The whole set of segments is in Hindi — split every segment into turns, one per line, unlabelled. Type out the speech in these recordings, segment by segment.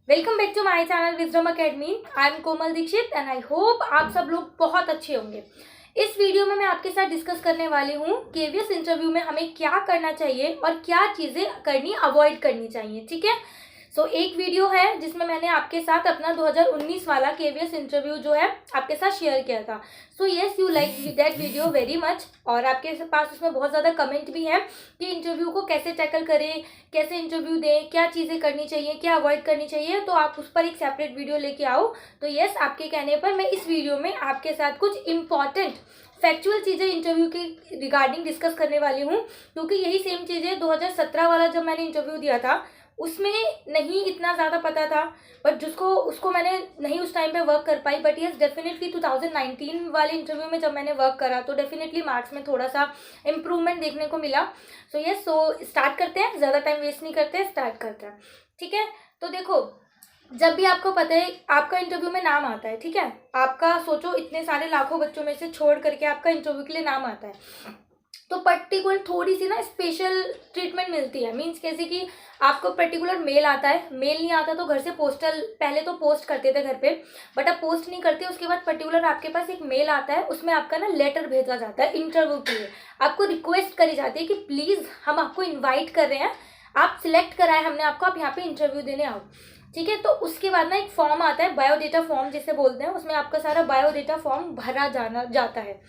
Welcome back to my channel wisdom academy. I am Komal Dikshit and I hope आप सब लोग बहुत अच्छे होंगे। इस वीडियो में मैं आपके साथ डिस्कस करने वाली हूँ केवीएस इंटरव्यू में हमें क्या करना चाहिए और क्या चीज़ें करनी अवॉइड करनी चाहिए। ठीक है, एक वीडियो है जिसमें मैंने आपके साथ अपना 2019 वाला केवीएस इंटरव्यू जो है आपके साथ शेयर किया था। Yes, you like that video very much और आपके पास उसमें बहुत ज़्यादा कमेंट भी है कि इंटरव्यू को कैसे टैकल करें, कैसे इंटरव्यू दें, क्या चीज़ें करनी चाहिए, क्या अवॉइड करनी चाहिए। तो आप उस पर एक सेपरेट वीडियो लेके आओ। तो येस, आपके कहने पर मैं इस वीडियो में आपके साथ कुछ इंपॉर्टेंट फैक्चुअल चीज़ें इंटरव्यू के रिगार्डिंग डिस्कस करने वाली हूँ, क्योंकि यही सेम चीज़ें 2017 वाला जब मैंने इंटरव्यू दिया था उसमें नहीं इतना ज़्यादा पता था, बट जिसको उसको मैंने नहीं उस टाइम पे वर्क कर पाई। बट यस, डेफिनेटली 2019 वाले इंटरव्यू में जब मैंने वर्क करा तो डेफिनेटली मार्क्स में थोड़ा सा इम्प्रूवमेंट देखने को मिला। स्टार्ट करते हैं, ज़्यादा टाइम वेस्ट नहीं करते, स्टार्ट करते हैं। ठीक है, तो देखो, जब भी आपको पता है आपका इंटरव्यू में नाम आता है, ठीक है, आपका सोचो इतने सारे लाखों बच्चों में से छोड़ करके आपका इंटरव्यू के लिए नाम आता है, तो पर्टिकुलर थोड़ी सी ना स्पेशल ट्रीटमेंट मिलती है। मीन्स कैसे कि आपको पर्टिकुलर मेल आता है, मेल नहीं आता तो घर से पोस्टल, पहले तो पोस्ट करते थे घर पे, बट अब पोस्ट नहीं करते। उसके बाद पर्टिकुलर आपके पास एक मेल आता है, उसमें आपका ना लेटर भेजा जाता है इंटरव्यू के लिए। आपको रिक्वेस्ट करी जाती है कि प्लीज़ हम आपको इन्वाइट कर रहे हैं, आप सिलेक्ट कराए हमने आपको, आप यहाँ पे इंटरव्यू देने आओ। ठीक है, तो उसके बाद ना एक फॉर्म आता है, बायोडेटा फॉर्म जिसे बोलते हैं, उसमें आपका सारा बायोडेटा फॉर्म भरा जाना जाता है।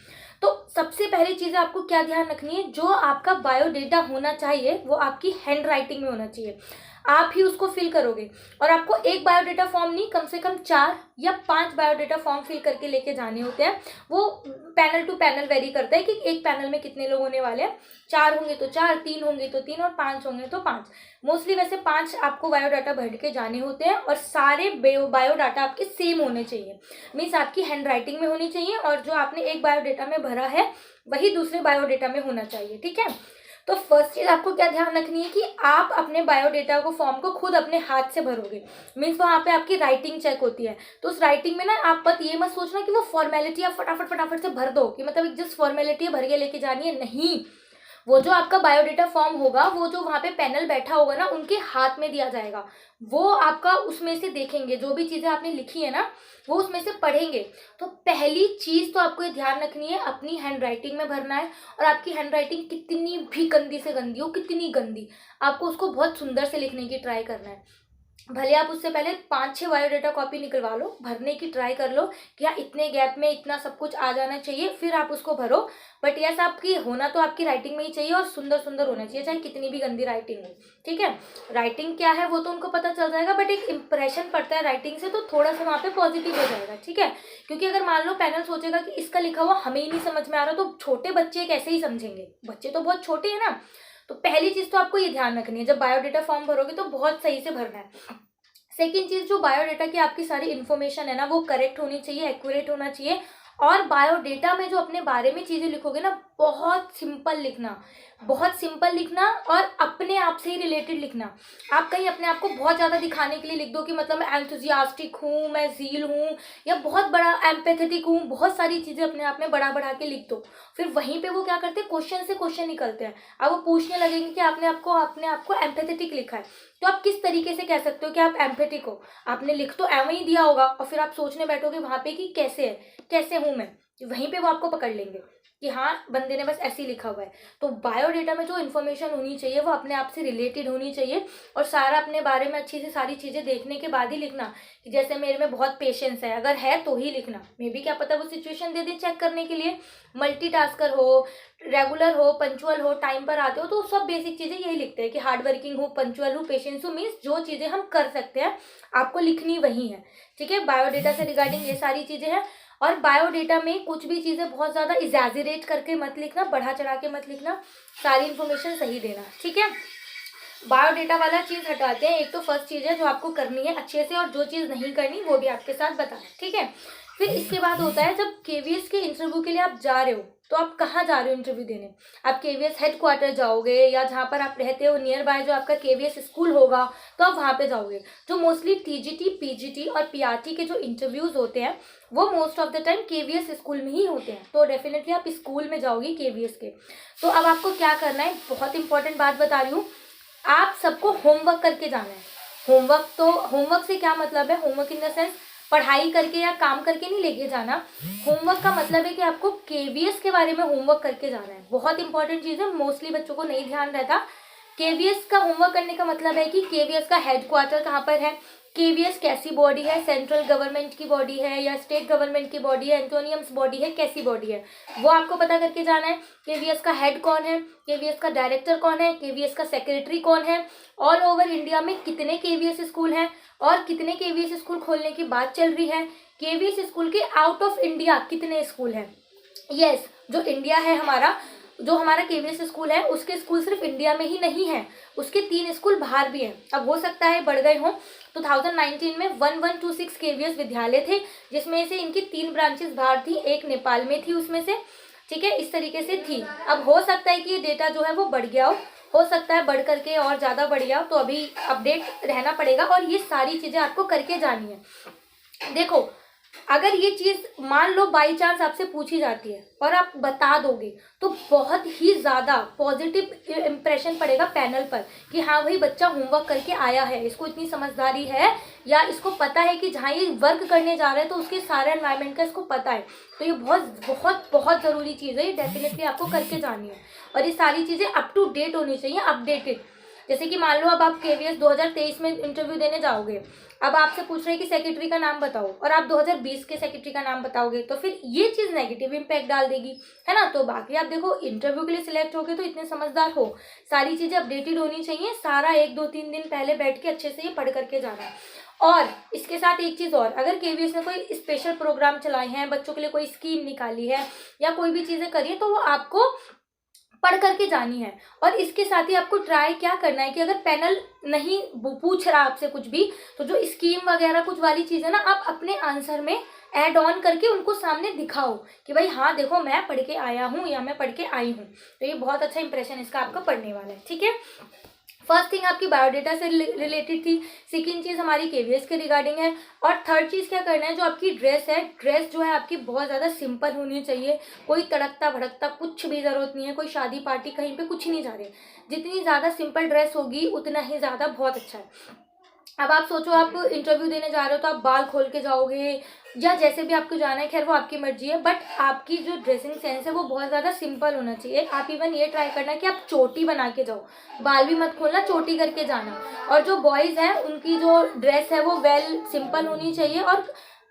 तो सबसे पहली चीज़ आपको क्या ध्यान रखनी है, जो आपका बायोडेटा होना चाहिए वो आपकी हैंड राइटिंग में होना चाहिए, आप ही उसको फिल करोगे। और आपको एक बायोडेटा फॉर्म नहीं, कम से कम 4 या 5 बायोडेटा फॉर्म फिल करके लेके जाने होते हैं। वो पैनल टू पैनल वेरी करता है कि एक पैनल में कितने लोग होने वाले हैं। 4 होंगे तो 4, 3 होंगे तो 3 और 5 होंगे तो 5। मोस्टली वैसे 5 आपको बायोडाटा भर के जाने होते हैं और सारे बायोडाटा आपके सेम होने चाहिए। मीन्स आपकी हैंड राइटिंग में होनी चाहिए और जो आपने एक बायोडेटा में भरा है वही दूसरे बायोडेटा में होना चाहिए। ठीक है, तो फर्स्ट चीज़ आपको क्या ध्यान रखनी है कि आप अपने बायोडेटा को फॉर्म को खुद अपने हाथ से भरोगे। मीन्स वहाँ पे आपकी राइटिंग चेक होती है। तो उस राइटिंग में ना आप ये मत सोचना कि वो फॉर्मेलिटी आप फटाफट फटाफट से भर दो, कि मतलब जस्ट फॉर्मेलिटी भर के लेके जानी है, नहीं। वो जो आपका बायोडेटा फॉर्म होगा, वो जो वहाँ पे पैनल बैठा होगा ना, उनके हाथ में दिया जाएगा। वो आपका उसमें से देखेंगे, जो भी चीज़ें आपने लिखी है ना वो उसमें से पढ़ेंगे। तो पहली चीज़ तो आपको ये ध्यान रखनी है, अपनी हैंड राइटिंग में भरना है। और आपकी हैंड राइटिंग कितनी भी गंदी से गंदी हो, कितनी गंदी, आपको उसको बहुत सुंदर से लिखने की ट्राई करना है। भले आप उससे पहले 5-6 बायोडेटा कॉपी निकलवा लो, भरने की ट्राई कर लो कि हाँ इतने गैप में इतना सब कुछ आ जाना चाहिए, फिर आप उसको भरो। बट यस, आपकी होना तो आपकी राइटिंग में ही चाहिए और सुंदर सुंदर होना चाहिए, चाहे कितनी भी गंदी राइटिंग हो। ठीक है, राइटिंग क्या है वो तो उनको पता चल जाएगा, बट एक इंप्रेशन पड़ता है राइटिंग से, तो थोड़ा सा वहाँ पे पॉजिटिव हो जाएगा। ठीक है, क्योंकि अगर मान लो पैनल सोचेगा कि इसका लिखा हुआ हमें ही नहीं समझ में आ रहा, तो छोटे बच्चे कैसे ही समझेंगे, बच्चे तो बहुत छोटे हैं ना। तो पहली चीज़ तो आपको ये ध्यान रखनी है, जब बायोडेटा फॉर्म भरोगे तो बहुत सही से भरना है। सेकेंड चीज़, जो बायोडेटा की आपकी सारी इन्फॉर्मेशन है ना वो करेक्ट होनी चाहिए, एक्यूरेट होना चाहिए। और बायोडेटा में जो अपने बारे में चीज़ें लिखोगे ना, बहुत सिंपल लिखना, बहुत सिंपल लिखना और अपने आप से ही रिलेटेड लिखना। आप कहीं अपने आप को बहुत ज़्यादा दिखाने के लिए लिख दो कि मतलब मैं एंथुजियास्टिक हूँ, मैं ज़ील हूँ, या बहुत बड़ा एम्पैथेटिक हूँ, बहुत सारी चीज़ें अपने आप में बढ़ा बढ़ा के लिख दो। फिर वहीं पे वो क्या करते हैं, क्वेश्चन से क्वेश्चन निकलते हैं। अब वो पूछने लगेंगे कि आपने अपने आप को एम्पैथेटिक लिखा है, तो आप किस तरीके से कह सकते हो कि आप एम्पैथिक हो। आपने लिख तो एवं ही दिया होगा और फिर आप सोचने बैठोगे वहाँ पे कि कैसे है, कैसे हूँ मैं, वहीं पे वो आपको पकड़ लेंगे कि हाँ बंदे ने बस ऐसे ही लिखा हुआ है। तो बायोडेटा में जो इन्फॉर्मेशन होनी चाहिए वो अपने आप से रिलेटेड होनी चाहिए और सारा अपने बारे में अच्छी से सारी चीज़ें देखने के बाद ही लिखना। कि जैसे मेरे में बहुत पेशेंस है, अगर है तो ही लिखना, मे बी क्या पता वो सिचुएशन दे दे चेक करने के लिए। मल्टीटास्कर हो, रेगुलर हो, पंचुअल हो, टाइम पर आते हो, तो सब बेसिक चीज़ें यही लिखते हैं कि हार्ड वर्किंग हो, पंचुअल हो, पेशेंस हो। मीन्स जो चीज़ें हम कर सकते हैं आपको लिखनी वही है। ठीक है, बायोडेटा से रिगार्डिंग ये सारी चीज़ें हैं। और बायोडेटा में कुछ भी चीज़ें बहुत ज़्यादा इजैजरेट करके मत लिखना, बढ़ा चढ़ा के मत लिखना, सारी इन्फॉर्मेशन सही देना। ठीक है, बायोडेटा वाला चीज़ हटाते हैं। एक तो फर्स्ट चीज़ है जो आपको करनी है अच्छे से, और जो चीज़ नहीं करनी वो भी आपके साथ बताना। ठीक है, फिर इसके बाद होता है जब केवीएस के इंटरव्यू के लिए आप जा रहे हो, तो आप कहाँ जा रहे हो इंटरव्यू देने। आप केवीएस हेडक्वार्टर जाओगे या जहाँ पर आप रहते हो नियर बाय जो आपका केवीएस स्कूल होगा तो आप वहाँ पे जाओगे। जो मोस्टली टीजीटी, पीजीटी और पीआरटी के जो इंटरव्यूज होते हैं वो most of the time KVS school में ही होते हैं, तो डेफिनेटली आप स्कूल में जाओगी केवीएस के। तो अब आपको क्या करना है, बहुत इंपॉर्टेंट बात बता रही हूँ, आप सबको होमवर्क करके जाना है। होमवर्क से क्या मतलब है, होमवर्क इन द सेंस पढ़ाई करके या काम करके नहीं लेके जाना। होमवर्क का मतलब है कि आपको केवीएस के बारे में होमवर्क करके जाना है। बहुत इंपॉर्टेंट चीज़ है, मोस्टली बच्चों को नहीं ध्यान रहता। केवीएस का होमवर्क करने का मतलब है कि केवीएस का हेडक्वार्टर कहाँ पर है, केवीएस कैसी बॉडी है, सेंट्रल गवर्नमेंट की बॉडी है या स्टेट गवर्नमेंट की बॉडी है, एंटोनियम्स बॉडी है, कैसी बॉडी है, वो आपको पता करके जाना है। केवीएस का हेड कौन है, केवीएस का डायरेक्टर कौन है, केवीएस का सेक्रेटरी कौन है, ऑल ओवर इंडिया में कितने केवीएस स्कूल हैं और कितने केवीएस स्कूल खोलने की बात चल रही है, केवीएस स्कूल के आउट ऑफ इंडिया कितने स्कूल हैं। यस, जो इंडिया है हमारा, जो हमारा केवीएस स्कूल है उसके स्कूल सिर्फ इंडिया में ही नहीं है, उसके 3 स्कूल बाहर भी हैं। अब हो सकता है बढ़ गए हों। 2019 में 1126 केवीएस विद्यालय थे, जिसमें से इनकी 3 ब्रांचेस बाहर थी, एक नेपाल में थी उसमें से, ठीक है, इस तरीके से थी। अब हो सकता है कि ये डेटा जो है वो बढ़ गया हो सकता है बढ़ करके और ज़्यादा बढ़ गया हो, तो अभी अपडेट रहना पड़ेगा और ये सारी चीज़ें आपको करके जानी है। देखो, अगर ये चीज़ मान लो बाई चांस आपसे पूछी जाती है और आप बता दोगे तो बहुत ही ज़्यादा पॉजिटिव इम्प्रेशन पड़ेगा पैनल पर कि हाँ भाई बच्चा होमवर्क करके आया है, इसको इतनी समझदारी है या इसको पता है कि जहाँ ये वर्क करने जा रहा है तो उसके सारे एनवायरनमेंट का इसको पता है। तो ये बहुत बहुत बहुत ज़रूरी चीज़ है, ये डेफिनेटली आपको करके जानी है और ये सारी चीज़ें अप टू डेट होनी चाहिए, अपडेटेड। जैसे कि मान लो अब आप केवीएस 2023 में इंटरव्यू देने जाओगे, अब आपसे पूछ रहे हैं कि सेक्रेटरी का नाम बताओ और आप 2020 के सेक्रेटरी का नाम बताओगे तो फिर ये चीज़ नेगेटिव इम्पैक्ट डाल देगी, है ना। तो बाकी आप देखो, इंटरव्यू के लिए सिलेक्ट होगे तो इतने समझदार हो, सारी चीज़ें अपडेटेड होनी चाहिए, सारा 1-2-3 दिन पहले बैठ के अच्छे से ये पढ़ करके जाना है। और इसके साथ एक चीज़ और, अगर केवीएस ने कोई स्पेशल प्रोग्राम चलाए हैं, बच्चों के लिए कोई स्कीम निकाली है या कोई भी चीज़ें करी है तो वो आपको पढ़ करके जानी है। और इसके साथ ही आपको ट्राई क्या करना है कि अगर पैनल नहीं पूछ रहा आपसे कुछ भी, तो जो स्कीम वगैरह कुछ वाली चीज़ है ना, आप अपने आंसर में ऐड ऑन करके उनको सामने दिखाओ कि भाई हाँ देखो मैं पढ़ के आया हूँ या मैं पढ़ के आई हूँ। तो ये बहुत अच्छा इंप्रेशन इसका आपका पढ़ने वाला है, ठीक है। फर्स्ट थिंग आपकी बायोडेटा से रिलेटेड थी, सेकेंड चीज़ हमारी केवीएस के रिगार्डिंग है, और थर्ड चीज़ क्या करना है, जो आपकी ड्रेस है, ड्रेस जो है आपकी बहुत ज़्यादा सिंपल होनी चाहिए, कोई तड़कता भड़कता कुछ भी ज़रूरत नहीं है, कोई शादी पार्टी कहीं पे कुछ नहीं जा रहे, जितनी ज़्यादा सिंपल ड्रेस होगी उतना ही ज़्यादा बहुत अच्छा है। अब आप सोचो आप इंटरव्यू देने जा रहे हो तो आप बाल खोल के जाओगे या जैसे भी आपको जाना है, खैर वो आपकी मर्जी है, बट आपकी जो ड्रेसिंग सेंस है वो बहुत ज़्यादा सिंपल होना चाहिए। आप इवन ये ट्राई करना कि आप चोटी बना के जाओ, बाल भी मत खोलना, चोटी करके जाना। और जो बॉयज़ हैं उनकी जो ड्रेस है वो वेल सिंपल होनी चाहिए और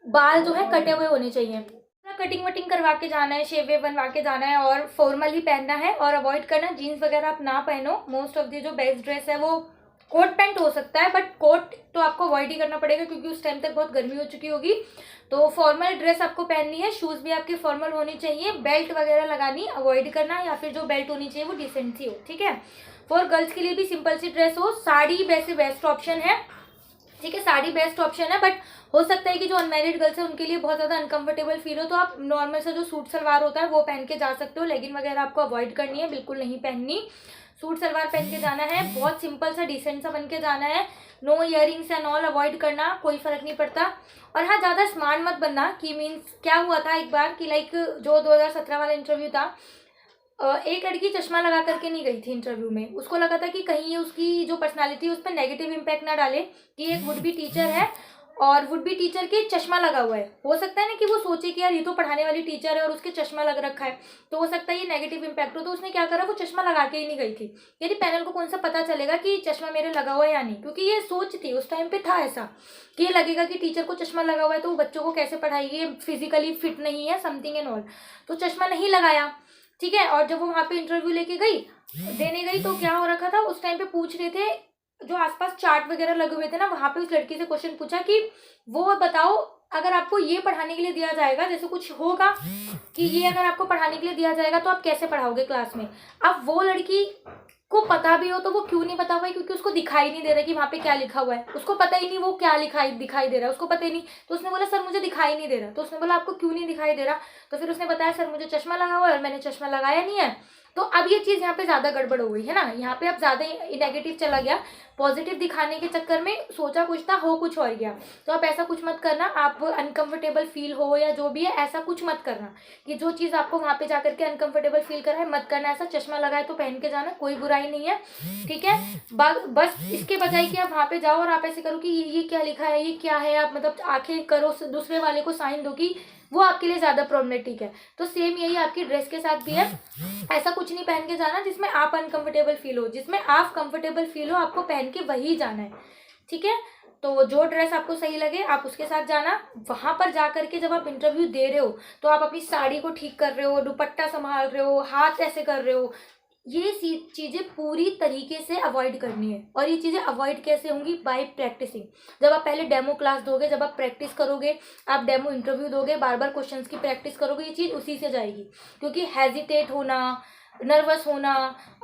बाल जो है कटे हुए होने चाहिए। कटिंग वटिंग करवा के जाना है, शेव वेव बनवा के जाना है और फॉर्मल ही पहनना है और अवॉइड करना जीन्स वगैरह आप ना पहनो। मोस्ट ऑफ दी जो बेस्ट ड्रेस है वो कोट पैंट हो सकता है, बट कोट तो आपको अवॉइड ही करना पड़ेगा क्योंकि उस टाइम तक बहुत गर्मी हो चुकी होगी। तो फॉर्मल ड्रेस आपको पहननी है, शूज़ भी आपके फॉर्मल होनी चाहिए, बेल्ट वगैरह लगानी अवॉइड करना, या फिर जो बेल्ट होनी चाहिए वो डिसेंट सी हो, ठीक है। फॉर गर्ल्स के लिए भी सिंपल सी ड्रेस हो, साड़ी वैसे बेस्ट ऑप्शन है, ठीक है, साड़ी बेस्ट ऑप्शन है, बट हो सकता है कि जो अनमैरिड गर्ल्स है उनके लिए बहुत ज़्यादा अनकंफर्टेबल फील हो तो आप नॉर्मल सा जो सूट सलवार होता है वो पहन के जा सकते हो। लेगिन वगैरह आपको अवॉइड करनी है, बिल्कुल नहीं पहननी, सूट सलवार पहन के जाना है, बहुत सिंपल सा डिसेंट सा बन के जाना है, no earrings and all avoid करना, कोई फ़र्क नहीं पड़ता। और हाँ, ज़्यादा स्मार्ट मत बनना कि मीन्स क्या हुआ था एक बार कि लाइक जो 2017 वाला इंटरव्यू था, एक लड़की चश्मा लगा करके नहीं गई थी इंटरव्यू में, उसको लगा था कि कहीं ये उसकी जो पर्सनालिटी है उस पर नेगेटिव इम्पैक्ट ना डाले कि एक वुड बी टीचर है और वुड बी टीचर के चश्मा लगा हुआ है। हो सकता है ना कि वो सोचे कि यार ये तो पढ़ाने वाली टीचर है और उसके चश्मा लग रखा है, तो हो सकता है ये नेगेटिव इम्पैक्ट हो। तो उसने क्या करा, वो चश्मा लगा के ही नहीं गई थी। यदि पैनल को कौन सा पता चलेगा कि चश्मा मेरे लगा हुआ है या नहीं, क्योंकि ये सोच थी उस टाइम पे था ऐसा कि ये लगेगा कि टीचर को चश्मा लगा हुआ है तो वो बच्चों को कैसे पढ़ाएगी, ये फिजिकली फिट नहीं है, समथिंग एंड ऑल। तो चश्मा नहीं लगाया, ठीक है। और जब वो वहाँ पे इंटरव्यू लेके गई, देने गई, तो क्या हो रखा था उस टाइम पे, पूछ रहे थे जो आसपास चार्ट वगैरह लगे हुए थे ना, वहाँ पे उस लड़की से क्वेश्चन पूछा कि वो बताओ अगर आपको ये पढ़ाने के लिए दिया जाएगा, जैसे कुछ होगा कि ये अगर आपको पढ़ाने के लिए दिया जाएगा तो आप कैसे पढ़ाओगे क्लास में। अब वो लड़की को पता भी हो तो वो क्यों नहीं पता हुआ है, क्योंकि उसको दिखाई नहीं दे रहा कि वहाँ पे क्या लिखा हुआ है, उसको पता ही नहीं वो क्या दिखाई दे रहा है, उसको पता ही नहीं। तो उसने बोला सर मुझे दिखाई नहीं दे रहा। तो उसने बोला आपको क्यों नहीं दिखाई दे रहा, तो फिर उसने बताया सर मुझे चश्मा लगा हुआ है और मैंने चश्मा लगाया नहीं है तो अब ये चीज़ यहाँ पे ज़्यादा गड़बड़ हो गई है ना, यहाँ पे अब ज़्यादा नेगेटिव चला गया, पॉजिटिव दिखाने के चक्कर में सोचा कुछ था हो कुछ और गया। तो आप ऐसा कुछ मत करना, आप अनकंफर्टेबल फील हो या जो भी है ऐसा कुछ मत करना कि जो चीज़ आपको वहाँ पे जाकर के अनकंफर्टेबल फील करा है मत करना। ऐसा चश्मा लगाए तो पहन के जाना, कोई बुराई नहीं है, ठीक है। बस इसके बजाय कि आप वहाँ पे जाओ और आप ऐसे करो कि ये क्या लिखा है, ये क्या है, आप मतलब आंखें करो दूसरे वाले को साइन दो कि वो आपके लिए ज़्यादा प्रॉब्लमेटिक है। तो सेम यही आपकी ड्रेस के साथ भी है, ऐसा कुछ नहीं पहन के जाना जिसमें आप अनकंफर्टेबल फील हो, जिसमें आप कंफर्टेबल फील हो आपको पहन के वही जाना है, ठीक है। तो जो ड्रेस आपको सही लगे आप उसके साथ जाना। वहाँ पर जा करके जब आप इंटरव्यू दे रहे हो तो आप अपनी साड़ी को ठीक कर रहे हो, दुपट्टा संभाल रहे हो, हाथ ऐसे कर रहे हो, ये चीज़ें पूरी तरीके से अवॉइड करनी है। और ये चीज़ें अवॉइड कैसे होंगी? By practicing. जब आप पहले डेमो क्लास दोगे, जब आप प्रैक्टिस करोगे, आप डेमो इंटरव्यू दोगे, बार बार क्वेश्चंस की प्रैक्टिस करोगे, ये चीज़ उसी से जाएगी। क्योंकि हेजिटेट होना, नर्वस होना,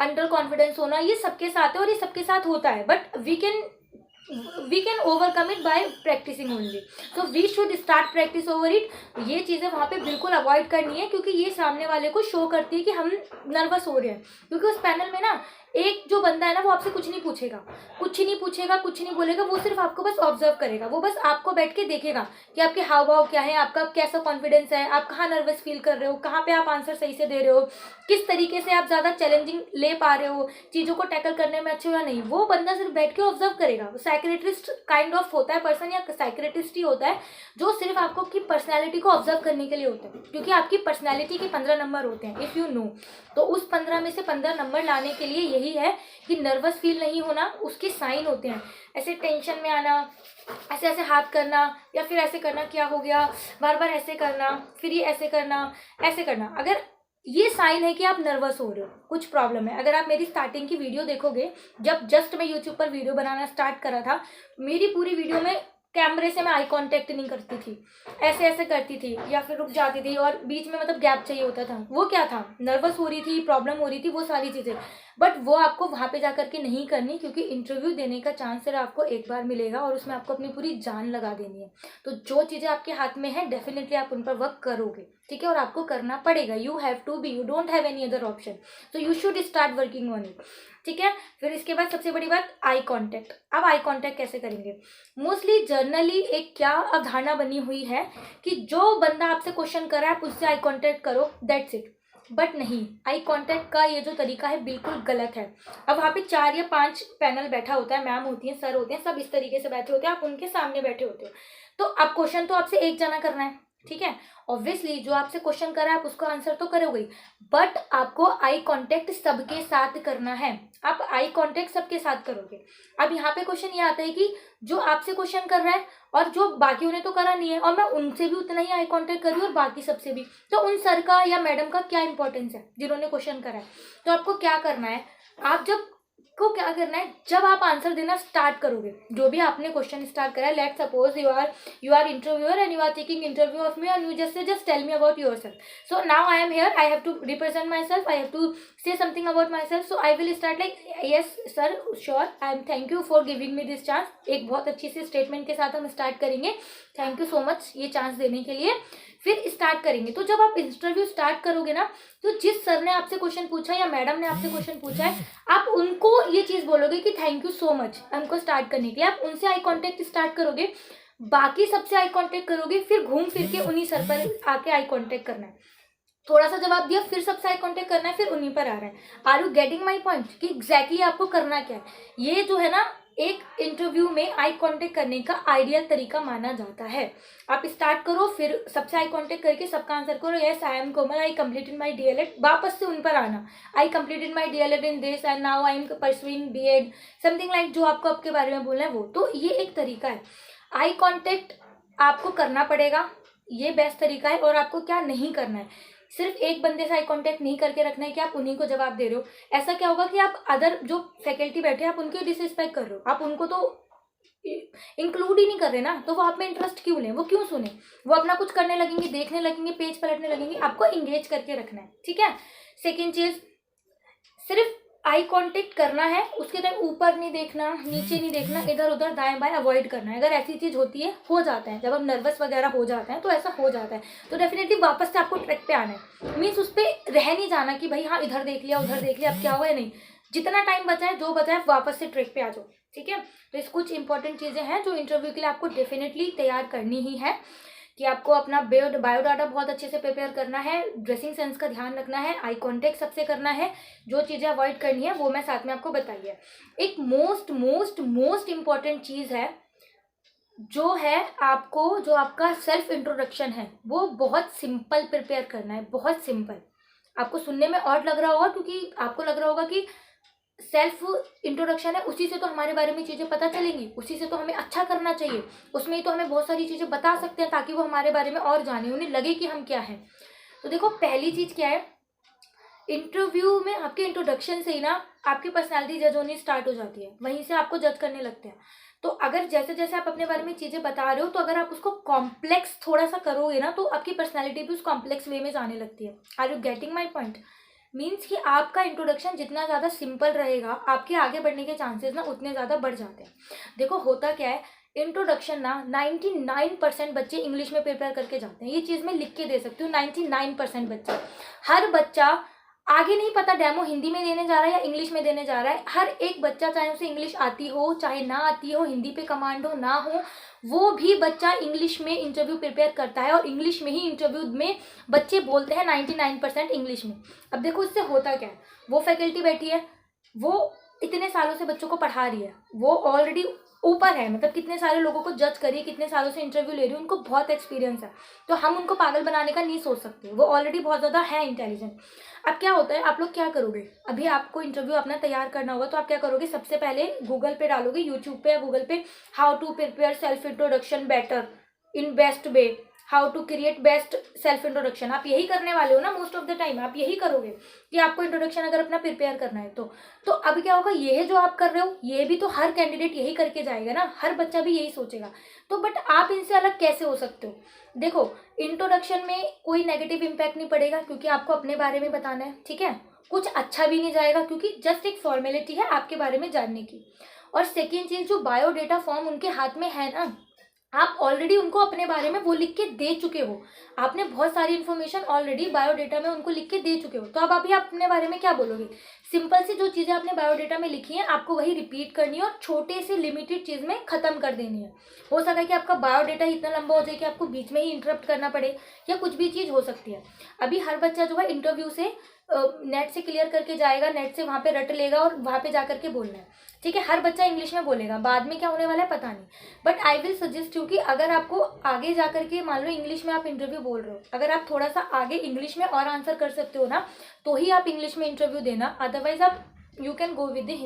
अंडर कॉन्फिडेंस होना, ये सबके साथ है और ये सबके साथ होता है, but we can overcome it by practicing only. तो we should start practice over it. ये चीज़ें वहाँ पे बिल्कुल अवॉइड करनी है, क्योंकि ये सामने वाले को शो करती है कि हम नर्वस हो रहे हैं। क्योंकि उस पैनल में ना एक जो बंदा है ना वो आपसे कुछ नहीं पूछेगा, कुछ नहीं बोलेगा, वो सिर्फ आपको बस ऑब्जर्व करेगा, वो बस आपको बैठ के देखेगा कि आपके हाव भाव क्या है, आपका कैसा कॉन्फिडेंस है, आप कहाँ नर्वस फील कर रहे हो, कहाँ पे आप आंसर सही से दे रहे हो, किस तरीके से आप ज़्यादा चैलेंजिंग ले पा रहे हो, चीज़ों को टैकल करने में अच्छे हो या नहीं। वो बंदा सिर्फ बैठ के ऑब्जर्व करेगा। साइकियाट्रिस्ट काइंड ऑफ होता है पर्सन, या साइकियाट्रिस्ट ही होता है जो सिर्फ आपको की पर्सनैलिटी को ऑब्जर्व करने के लिए होता है। क्योंकि आपकी पर्सनैलिटी के 15 नंबर होते हैं, इफ़ यू नो। तो उस 15 में से 15 नंबर लाने के लिए यही है कि नर्वस फील नहीं होना। उसके साइन होते हैं, ऐसे टेंशन में आना, ऐसे ऐसे हाथ करना, या फिर ऐसे करना क्या हो गया, बार बार ऐसे करना, फिर ये ऐसे करना, ऐसे करना। अगर ये साइन है कि आप नर्वस हो रहे हो, कुछ प्रॉब्लम है। अगर आप मेरी स्टार्टिंग की वीडियो देखोगे, जब जस्ट मैं यूट्यूब पर वीडियो बनाना स्टार्ट करा था, मेरी पूरी वीडियो में कैमरे से मैं आई कांटेक्ट नहीं करती थी, ऐसे ऐसे करती थी या फिर रुक जाती थी और बीच में मतलब गैप चाहिए होता था। वो क्या था? नर्वस हो रही थी, प्रॉब्लम हो रही थी, वो सारी चीज़ें। बट वो आपको वहाँ पे जा करके नहीं करनी, क्योंकि इंटरव्यू देने का चांस सिर्फ आपको एक बार मिलेगा और उसमें आपको अपनी पूरी जान लगा देनी है। तो जो चीज़ें आपके हाथ में है डेफिनेटली आप उन पर वर्क करोगे, ठीक है, और आपको करना पड़ेगा। You have to be, you don't have any other option, तो you should start working on it, ठीक है। फिर इसके बाद सबसे बड़ी बात आई कांटेक्ट। अब आई कांटेक्ट कैसे करेंगे? मोस्टली जर्नली एक क्या अवधारणा बनी हुई है कि जो बंदा आपसे क्वेश्चन कर रहा है आप उससे आई कांटेक्ट करो, दैट्स इट। बट नहीं, आई कांटेक्ट का ये जो तरीका है बिल्कुल गलत है। अब वहाँ पे 4 या 5 पैनल बैठा होता है, मैम होती हैं, सर होते हैं, सब इस तरीके से बैठे होते हैं, आप उनके सामने बैठे होते हो। तो अब क्वेश्चन तो आपसे एक जना करना है, ठीक है। ऑब्वियसली जो आपसे क्वेश्चन कर रहा है आप उसको आंसर तो करोगे, बट आपको आई कांटेक्ट सबके साथ करना है। आप आई कांटेक्ट सबके साथ करोगे। अब यहाँ पे क्वेश्चन ये आता है कि जो आपसे क्वेश्चन कर रहा है और जो बाकियों ने तो करा नहीं है, और मैं उनसे भी उतना ही आई कांटेक्ट कर रही हूँ और बाकी सबसे भी, तो उन सर का या मैडम का क्या इंपॉर्टेंस है जिन्होंने क्वेश्चन करा है? तो आपको क्या करना है, आप क्या करना है, जब आप आंसर देना स्टार्ट करोगे, जो भी आपने क्वेश्चन स्टार्ट करा है, let suppose you are interviewer and you are taking interview of me and you just tell me about yourself. So now I am here, I have to represent myself, I have to say something about myself. So I will start like, yes sir, sure, I am, thank you for giving me this chance. एक बहुत अच्छी सी स्टेटमेंट के साथ हम स्टार्ट करेंगे, थैंक यू सो मच ये चांस देने के लिए। फिर स्टार्ट करेंगे। तो जब आप इंटरव्यू स्टार्ट करोगे ना, तो जिस सर ने आपसे क्वेश्चन पूछा या मैडम ने आपसे क्वेश्चन पूछा है, आप उनको ये चीज़ बोलोगे कि थैंक यू सो मच हमको स्टार्ट करने के लिए। आप उनसे आई कांटेक्ट स्टार्ट करोगे, बाकी सबसे आई कांटेक्ट करोगे, फिर घूम फिर के उन्हीं सर पर आके आई कांटेक्ट करना है। थोड़ा सा जवाब दिया, फिर सबसे आई कांटेक्ट करना है, फिर उन्हीं पर आ रहा है। Are you getting my point कि एग्जैक्टली आपको करना क्या है? ये जो है ना, एक इंटरव्यू में आई कांटेक्ट करने का आइडियल तरीका माना जाता है। आप स्टार्ट करो, फिर सबसे आई कांटेक्ट करके सबका आंसर करो, yes I am Komal, I completed my DElEd, वापस से उन पर आना, I completed my DElEd in this and now I am pursuing BEd, something like जो आपको आपके बारे में बोलना है वो। तो ये एक तरीका है, आई कांटेक्ट आपको करना पड़ेगा, ये बेस्ट तरीका है। और आपको क्या नहीं करना है, सिर्फ एक बंदे से आई कांटेक्ट नहीं करके रखना है कि आप उन्हीं को जवाब दे रहे हो। ऐसा क्या होगा कि आप अदर जो फैकल्टी बैठे हैं आप उनकी डिसरिस्पेक्ट कर रहे हो, आप उनको तो इंक्लूड ही नहीं कर रहे ना, तो वो आप में इंटरेस्ट क्यों लें, वो क्यों सुने? वो अपना कुछ करने लगेंगे, देखने लगेंगे, पेज पलटने लगेंगे। आपको इंगेज करके रखना है, ठीक है। सेकेंड चीज, सिर्फ आई कांटेक्ट करना है, उसके टाइम ऊपर नहीं देखना, नीचे नहीं देखना, इधर उधर दाएं बाएं अवॉइड करना है। अगर ऐसी चीज़ होती है, हो जाता है जब हम नर्वस वगैरह हो जाते हैं तो ऐसा हो जाता है, तो डेफिनेटली वापस से आपको ट्रैक पे आना है। मीन्स उस पर रह नहीं जाना कि भाई हाँ इधर देख लिया उधर देख लिया अब क्या हुआ है, नहीं, जितना टाइम बचा है जो बचा है वापस से ट्रैक पे आ जाओ, ठीक है। तो इस कुछ इंपॉर्टेंट चीज़ें हैं जो इंटरव्यू के लिए आपको डेफिनेटली तैयार करनी ही है, कि आपको अपना बायोडाटा बहुत अच्छे से प्रिपेयर करना है, ड्रेसिंग सेंस का ध्यान रखना है, आई कांटेक्ट सबसे करना है, जो चीज़ें अवॉइड करनी है वो मैं साथ में आपको बताई है। एक मोस्ट मोस्ट मोस्ट इम्पॉर्टेंट चीज़ है जो है आपको, जो आपका सेल्फ इंट्रोडक्शन है वो बहुत सिंपल प्रिपेयर करना है, बहुत सिंपल। आपको सुनने में ऑड लग रहा होगा क्योंकि आपको लग रहा होगा कि सेल्फ इंट्रोडक्शन है, उसी से तो हमारे बारे में चीज़ें पता चलेंगी, उसी से तो हमें अच्छा करना चाहिए, उसमें ही तो हमें बहुत सारी चीज़ें बता सकते हैं ताकि वो हमारे बारे में और जाने, उन्हें लगे कि हम क्या हैं। तो देखो पहली चीज़ क्या है, इंटरव्यू में आपके इंट्रोडक्शन से ही ना आपकी पर्सनालिटी जज होनी स्टार्ट हो जाती है, वहीं से आपको जज करने लगते हैं। तो अगर जैसे जैसे आप अपने बारे में चीज़ें बता रहे हो तो अगर आप उसको कॉम्प्लेक्स थोड़ा सा करोगे ना तो आपकी पर्सनैलिटी भी उस कॉम्प्लेक्स वे में जाने लगती है। Are you getting my point? Means कि आपका इंट्रोडक्शन जितना ज़्यादा सिंपल रहेगा आपके आगे बढ़ने के चांसेस ना उतने ज़्यादा बढ़ जाते हैं। देखो होता क्या है, इंट्रोडक्शन ना 99% बच्चे इंग्लिश में प्रिपेयर करके जाते हैं, ये चीज़ मैं लिख के दे सकती हूँ। 99% बच्चे, हर बच्चा आगे नहीं पता डेमो हिंदी में देने जा रहा है या इंग्लिश में देने जा रहा है। हर एक बच्चा, चाहे उसे इंग्लिश आती हो चाहे ना आती हो, हिंदी पे कमांड हो ना हो, वो भी बच्चा इंग्लिश में इंटरव्यू प्रिपेयर करता है और इंग्लिश में ही इंटरव्यू में बच्चे बोलते हैं 99% इंग्लिश में। अब देखो इससे होता क्या है, वो फैकल्टी बैठी है, वो इतने सालों से बच्चों को पढ़ा रही है, वो ऑलरेडी ऊपर है, मतलब कितने सारे लोगों को जज करिए, कितने सालों से इंटरव्यू ले रही है, उनको बहुत एक्सपीरियंस है, तो हम उनको पागल बनाने का नहीं सोच सकते, वो ऑलरेडी बहुत ज़्यादा है इंटेलिजेंट। अब क्या होता है, आप लोग क्या करोगे, अभी आपको इंटरव्यू अपना तैयार करना होगा तो आप क्या करोगे, सबसे पहले गूगल पे डालोगे, यूट्यूब पे या गूगल पे, how to prepare self introduction better in best way, how to create best self introduction. आप यही करने वाले हो ना, मोस्ट ऑफ द टाइम आप यही करोगे कि आपको इंट्रोडक्शन अगर अपना प्रिपेयर करना है तो अब क्या होगा, ये जो आप कर रहे हो ये भी तो हर कैंडिडेट यही करके जाएगा ना, हर बच्चा भी यही सोचेगा। तो बट आप इनसे अलग कैसे हो सकते हो? देखो इंट्रोडक्शन में कोई नेगेटिव इम्पैक्ट नहीं पड़ेगा क्योंकि आपको अपने बारे में बताना है, ठीक है। कुछ अच्छा भी नहीं जाएगा क्योंकि जस्ट एक फॉर्मेलिटी है आपके बारे में जानने की। और सेकेंड चीज़, जो बायोडेटा फॉर्म उनके हाथ में है ना, आप ऑलरेडी उनको अपने बारे में वो लिख के दे चुके हो, आपने बहुत सारी इन्फॉर्मेशन ऑलरेडी बायोडेटा में उनको लिख के दे चुके हो, तो अब आप अपने बारे में क्या बोलोगे? सिंपल सी जो चीज़ें आपने बायोडेटा में लिखी हैं आपको वही रिपीट करनी है और छोटे से लिमिटेड चीज़ में ख़त्म कर देनी है। हो सकता है कि आपका बायोडेटा इतना लंबा हो जाए कि आपको बीच में ही इंटरप्ट करना पड़े, या कुछ भी चीज़ हो सकती है। अभी हर बच्चा जो है इंटरव्यू से नेट से क्लियर करके जाएगा, नेट से वहाँ पे रट लेगा और वहाँ पे जा करके बोलना है, ठीक है। हर बच्चा इंग्लिश में बोलेगा, बाद में क्या होने वाला है पता नहीं, but I will suggest you कि अगर आपको आगे जा करके, मान लो इंग्लिश में आप इंटरव्यू बोल रहे हो, अगर आप थोड़ा सा आगे इंग्लिश में और आंसर कर सकते हो ना तो ही आप इंग्लिश में इंटरव्यू देना, अदरवाइज आप you can go with the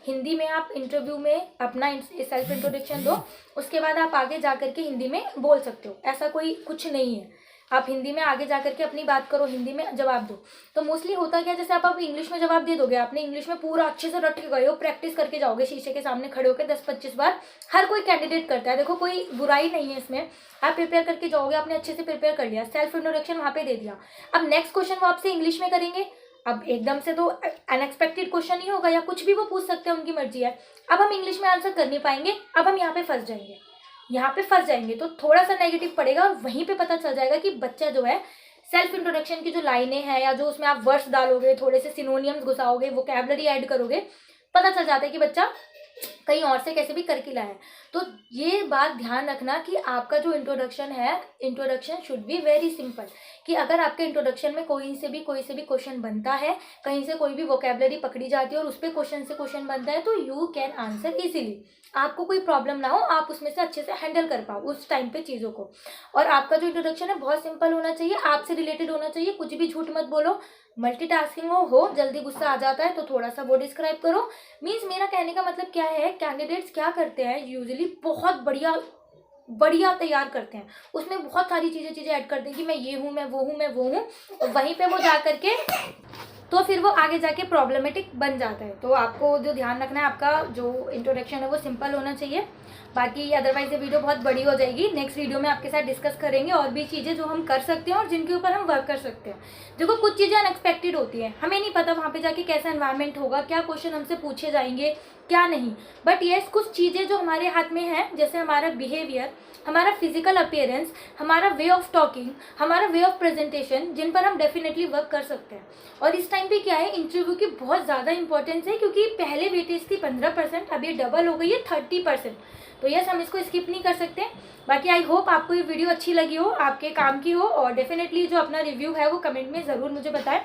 Hindi में आप इंटरव्यू में अपना सेल्फ इंट्रोडक्शन दो, उसके बाद आप आगे जा करके हिंदी में बोल सकते हो, ऐसा कोई कुछ नहीं है। आप हिंदी में आगे जा करके अपनी बात करो, हिंदी में जवाब दो। तो मोस्टली होता क्या है, जैसे आप इंग्लिश में जवाब दे दोगे, आपने इंग्लिश में पूरा अच्छे से रट के गए हो, प्रैक्टिस करके जाओगे शीशे के सामने खड़े होकर 10-25 बार, हर कोई कैंडिडेट करता है, देखो कोई बुराई नहीं है इसमें, आप प्रिपेयर करके जाओगे, आपने अच्छे से प्रिपेयर कर लिया, सेल्फ इंट्रोडक्शन वहाँ पे दे दिया। अब नेक्स्ट क्वेश्चन वो आपसे इंग्लिश में करेंगे, अब एकदम से तो अनएक्सपेक्टेड क्वेश्चन नहीं होगा, या कुछ भी वो पूछ सकते हैं, उनकी मर्जी है। अब हम इंग्लिश में आंसर कर नहीं पाएंगे, अब हम यहाँ पे फंस जाएंगे, तो थोड़ा सा नेगेटिव पड़ेगा और वहीं पे पता चल जाएगा कि बच्चा जो है सेल्फ इंट्रोडक्शन की जो लाइनें हैं या जो उसमें आप वर्ड्स डालोगे, थोड़े से सिनोनियम्स घुसाओगे, वोकैबुलरी ऐड करोगे, पता चल जाता है कि बच्चा कहीं और से कैसे भी करके लाया है। तो ये बात ध्यान रखना कि आपका जो इंट्रोडक्शन है, introduction should be very simple, कि अगर आपके इंट्रोडक्शन में कोई से भी क्वेश्चन बनता है, कहीं से कोई भी वोकैबुलरी पकड़ी जाती है और उस पर क्वेश्चन से क्वेश्चन बनता है, तो यू कैन आंसर इजीली, आपको कोई प्रॉब्लम ना हो, आप उसमें से अच्छे से हैंडल कर पाओ उस टाइम पे चीज़ों को। और आपका जो इंट्रोडक्शन है बहुत सिंपल होना चाहिए, आपसे रिलेटेड होना चाहिए, कुछ भी झूठ मत बोलो। मल्टीटास्किंग हो जल्दी गुस्सा आ जाता है तो थोड़ा सा वो डिस्क्राइब करो। मीन्स मेरा कहने का मतलब क्या है, कैंडिडेट्स क्या करते हैं यूजुअली, बहुत बढ़िया तैयार करते हैं, उसमें बहुत सारी चीज़ें ऐड करते हैं कि मैं ये हूँ, मैं वो हूँ, और वहीं पे वो जा करके तो फिर वो आगे जाके प्रॉब्लमेटिक बन जाता है। तो आपको जो ध्यान रखना है, आपका जो इंट्रोडक्शन है वो सिंपल होना चाहिए। बाकी अदरवाइज ये वीडियो बहुत बड़ी हो जाएगी। नेक्स्ट वीडियो में आपके साथ डिस्कस करेंगे और भी चीज़ें जो हम कर सकते हैं और जिनके ऊपर हम वर्क कर सकते हैं। देखो कुछ चीज़ें अनएक्सपेक्टेड होती हैं, हमें नहीं पता वहाँ पे जाके कैसा एनवायरनमेंट होगा, क्या क्वेश्चन हमसे पूछे जाएंगे, क्या नहीं। बट येस, कुछ चीज़ें जो हमारे हाथ में हैं, जैसे हमारा बिहेवियर, हमारा फिजिकल अपीयरेंस, हमारा वे ऑफ टॉकिंग, हमारा वे ऑफ प्रेजेंटेशन, जिन पर हम डेफिनेटली वर्क कर सकते हैं। और इस टाइम पे क्या है, इंटरव्यू की बहुत ज़्यादा इंपॉर्टेंस है, क्योंकि पहले वेटेज थी 15%, अब ये डबल हो गई है 30%। तो यस, हम इसको स्किप नहीं कर सकते। बाकी आई होप आपको ये वीडियो अच्छी लगी हो, आपके काम की हो, और डेफिनेटली जो अपना रिव्यू है वो कमेंट में ज़रूर मुझे बताएं।